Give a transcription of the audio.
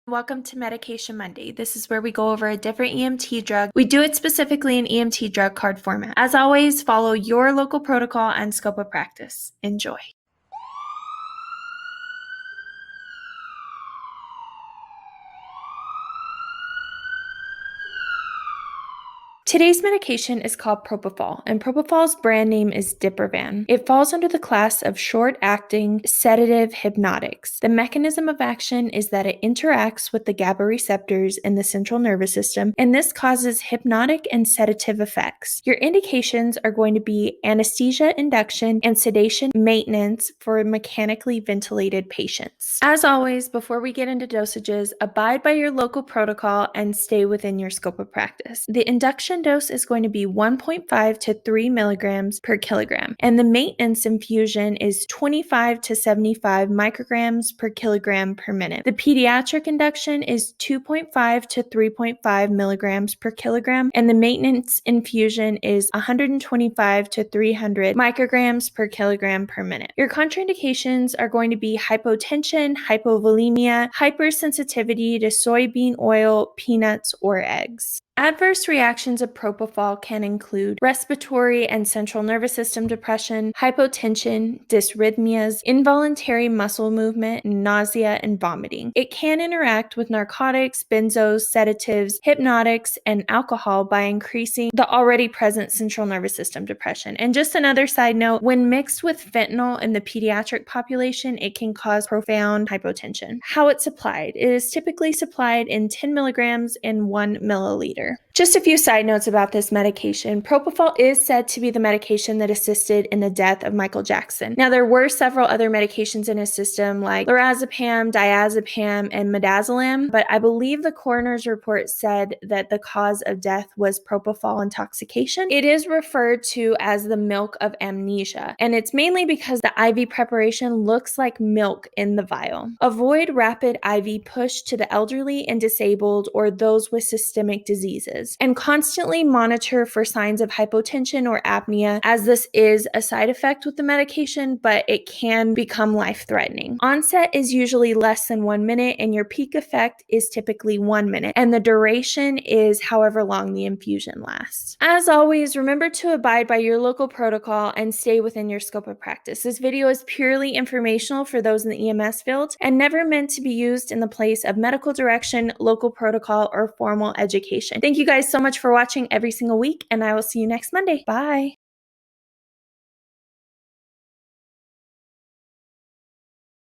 Welcome to Medication Monday. This is where we go over a different EMT drug. We do it specifically in EMT drug card format. As always, follow your local protocol and scope of practice. Enjoy. Today's medication is called Propofol, and Propofol's brand name is Diprivan. It falls under the class of short-acting sedative hypnotics. The mechanism of action is that it interacts with the GABA receptors in the central nervous system, and this causes hypnotic and sedative effects. Your indications are going to be anesthesia induction and sedation maintenance for mechanically ventilated patients. As always, before we get into dosages, abide by your local protocol and stay within your scope of practice. The induction dose is going to be 1.5 to 3 milligrams per kilogram, and the maintenance infusion is 25 to 75 micrograms per kilogram per minute. The pediatric induction is 2.5 to 3.5 milligrams per kilogram, and the maintenance infusion is 125 to 300 micrograms per kilogram per minute. Your contraindications are going to be hypotension, hypovolemia, hypersensitivity to soybean oil, peanuts, or eggs. Adverse reactions of propofol can include respiratory and central nervous system depression, hypotension, dysrhythmias, involuntary muscle movement, nausea, and vomiting. It can interact with narcotics, benzos, sedatives, hypnotics, and alcohol by increasing the already present central nervous system depression. And just another side note, when mixed with fentanyl in the pediatric population, it can cause profound hypotension. How it's applied. It is typically supplied in 10 milligrams in 1 milliliter. Just a few side notes about this medication. Propofol is said to be the medication that assisted in the death of Michael Jackson. Now, there were several other medications in his system like lorazepam, diazepam, and midazolam, but I believe the coroner's report said that the cause of death was propofol intoxication. It is referred to as the milk of amnesia, and it's mainly because the IV preparation looks like milk in the vial. Avoid rapid IV push to the elderly and disabled or those with systemic diseases, and constantly monitor for signs of hypotension or apnea, as this is a side effect with the medication, but it can become life-threatening. Onset is usually less than 1 minute, and your peak effect is typically 1 minute, and the duration is however long the infusion lasts. As always, remember to abide by your local protocol and stay within your scope of practice. This video is purely informational for those in the EMS field and never meant to be used in the place of medical direction, local protocol, or formal education. Thank you guys so much for watching every single week, and I will see you next Monday. Bye.